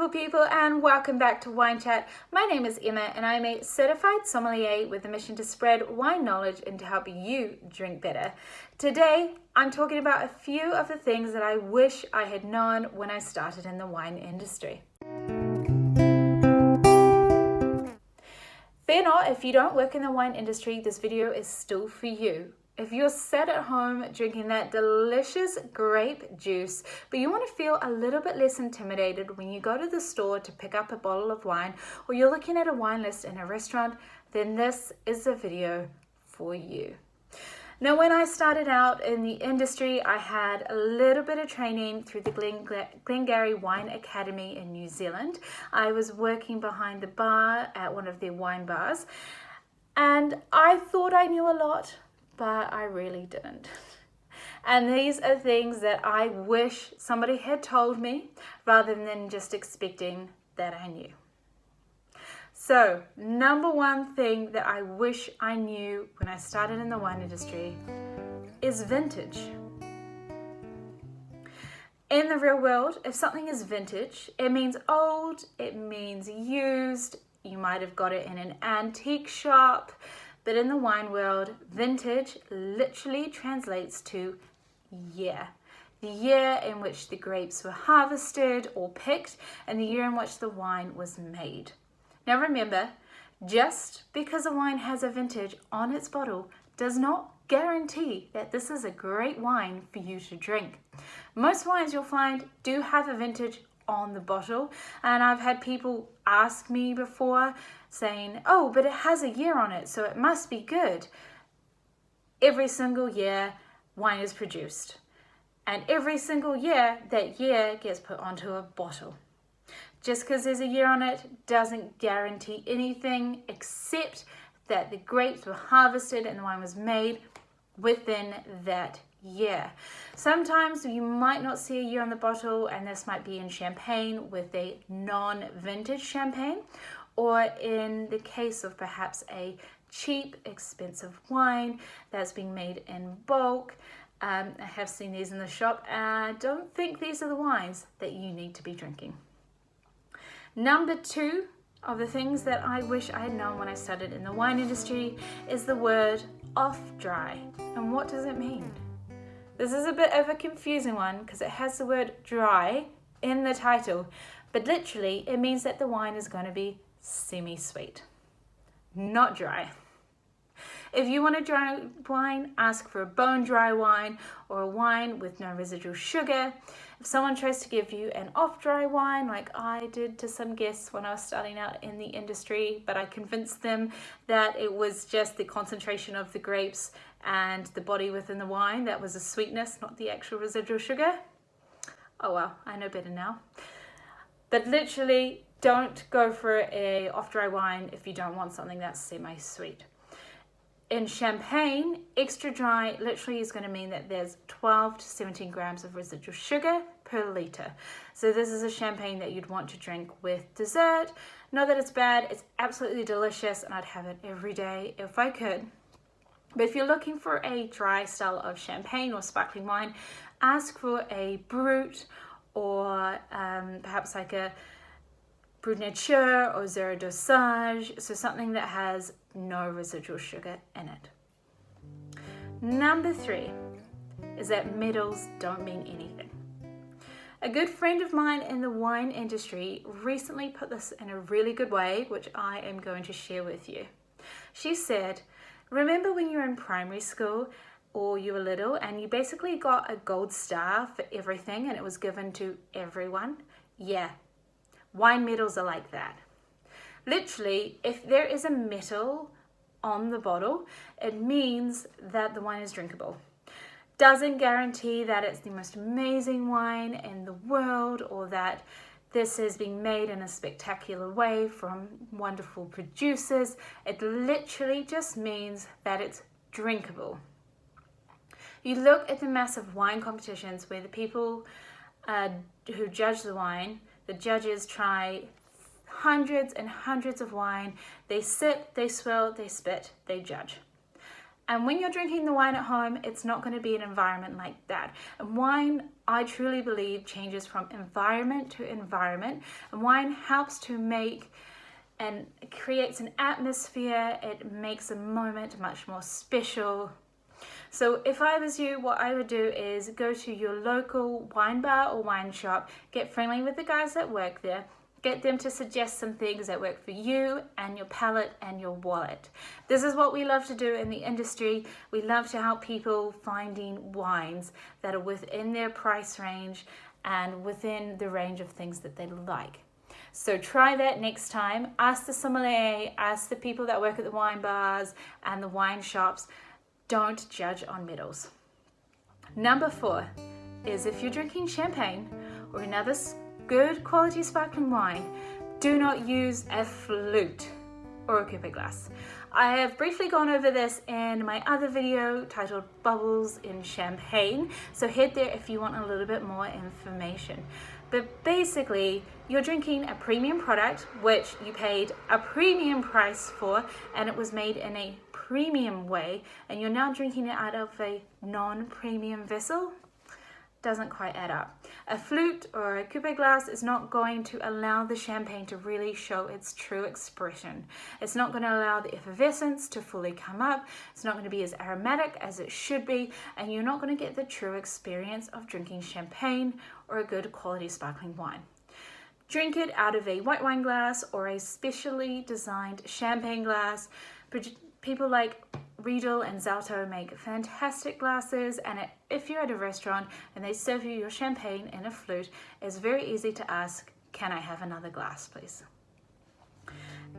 beautiful people, and welcome back to Wine Chat. My name is Emma and I'm a certified sommelier with a mission to spread wine knowledge and to help you drink better. Today I'm talking about a few of the things that I wish I had known when I started in the wine industry. Fear not, if you don't work in the wine industry, this video is still for you. If you're sat at home drinking that delicious grape juice, but you want to feel a little bit less intimidated when you go to the store to pick up a bottle of wine, or you're looking at a wine list in a restaurant, then this is the video for you. Now, when I started out in the industry, I had a little bit of training through the Glengarry Wine Academy in New Zealand. I was working behind the bar at one of their wine bars, and I thought I knew a lot, but I really didn't. And these are things that I wish somebody had told me rather than just expecting that I knew. So, number one thing that I wish I knew when I started in the wine industry is vintage. In the real world, if something is vintage, it means old, it means used, you might have got it in an antique shop. But in the wine world, vintage literally translates to year. The year in which the grapes were harvested or picked, and the year in which the wine was made. Now remember, just because a wine has a vintage on its bottle does not guarantee that this is a great wine for you to drink. Most wines you'll find do have a vintage on the bottle, and I've had people ask me before saying, oh, but it has a year on it, so it must be good. Every single year wine is produced, and every single year that year gets put onto a bottle. Just because there's a year on it doesn't guarantee anything except that the grapes were harvested and the wine was made within that year. Sometimes you might not see a year on the bottle, and this might be in champagne with a non-vintage champagne, or in the case of perhaps a cheap, expensive wine that's being made in bulk. I have seen these in the shop, and I don't think these are the wines that you need to be drinking. Number two of the things that I wish I had known when I started in the wine industry is the word OffDry. And what does it mean? This is a bit of a confusing one because it has the word dry in the title, but literally it means that the wine is going to be semi-sweet, not dry. If you want a dry wine, ask for a bone dry wine or a wine with no residual sugar. If someone tries to give you an off-dry wine, like I did to some guests when I was starting out in the industry, but I convinced them that it was just the concentration of the grapes and the body within the wine that was the sweetness, not the actual residual sugar. Oh well, I know better now. But literally, don't go for a off-dry wine if you don't want something that's semi-sweet. In champagne, extra dry literally is going to mean that there's 12 to 17 grams of residual sugar per litre. So this is a champagne that you'd want to drink with dessert. Not that it's bad, it's absolutely delicious, and I'd have it every day if I could. But if you're looking for a dry style of champagne or sparkling wine, ask for a Brut or perhaps like a Brut Nature or Zero Dosage, so something that has no residual sugar in it. Number three is that medals don't mean anything. A good friend of mine in the wine industry recently put this in a really good way, which I am going to share with you. She said, remember when you were in primary school or you were little and you basically got a gold star for everything and it was given to everyone? Yeah. Wine medals are like that. Literally, if there is a medal on the bottle, it means that the wine is drinkable. Doesn't guarantee that it's the most amazing wine in the world or that this is being made in a spectacular way from wonderful producers. It literally just means that it's drinkable. You look at the massive wine competitions where the people who judge the wine, the judges try hundreds and hundreds of wine. They sit, they swirl, they spit, they judge. And when you're drinking the wine at home, it's not going to be an environment like that. And wine, I truly believe, changes from environment to environment. And wine helps to make and it creates an atmosphere. It makes a moment much more special. So if I was you, what I would do is go to your local wine bar or wine shop, get friendly with the guys that work there, get them to suggest some things that work for you and your palate and your wallet. This is what we love to do in the industry. We love to help people finding wines that are within their price range and within the range of things that they like. So try that next time. Ask the sommelier, ask the people that work at the wine bars and the wine shops. Don't judge on medals. Number 4 is if you're drinking champagne or another good quality sparkling wine, do not use a flute or a coupe glass. I have briefly gone over this in my other video titled Bubbles in Champagne, so head there if you want a little bit more information. But basically, you're drinking a premium product, which you paid a premium price for, and it was made in a premium way, and you're now drinking it out of a non-premium vessel. Doesn't quite add up. A flute or a coupe glass is not going to allow the champagne to really show its true expression. It's not going to allow the effervescence to fully come up. It's not going to be as aromatic as it should be, and you're not going to get the true experience of drinking champagne or a good quality sparkling wine. Drink it out of a white wine glass or a specially designed champagne glass. People like Riedel and Zalto make fantastic glasses, and if you're at a restaurant and they serve you your champagne in a flute, it's very easy to ask, can I have another glass, please?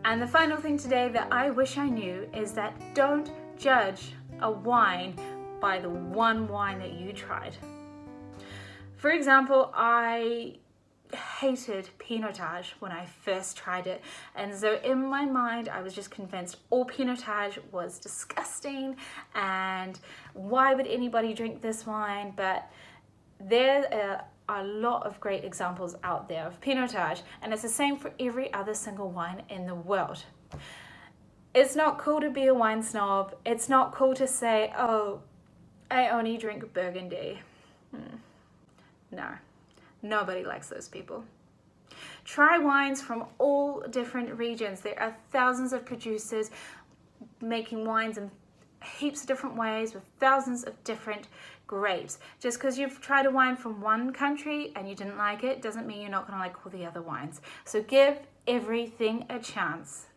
And the final thing today that I wish I knew is that don't judge a wine by the one wine that you tried. For example, I hated Pinotage when I first tried it, and so in my mind I was just convinced all Pinotage was disgusting and why would anybody drink this wine. But there are a lot of great examples out there of Pinotage, and it's the same for every other single wine in the world. It's not cool to be a wine snob. It's not cool to say, oh, I only drink Burgundy. No. Nobody likes those people. Try wines from all different regions. There are thousands of producers making wines in heaps of different ways with thousands of different grapes. Just because you've tried a wine from one country and you didn't like it doesn't mean you're not going to like all the other wines. So give everything a chance.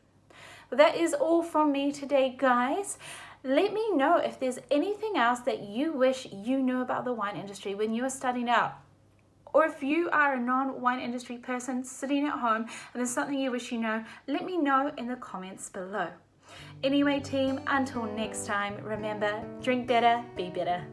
But that is all from me today, guys. Let me know if there's anything else that you wish you knew about the wine industry when you were starting out. Or if you are a non-wine industry person sitting at home and there's something you wish you know, let me know in the comments below. Anyway, team, until next time, remember, drink better, be better.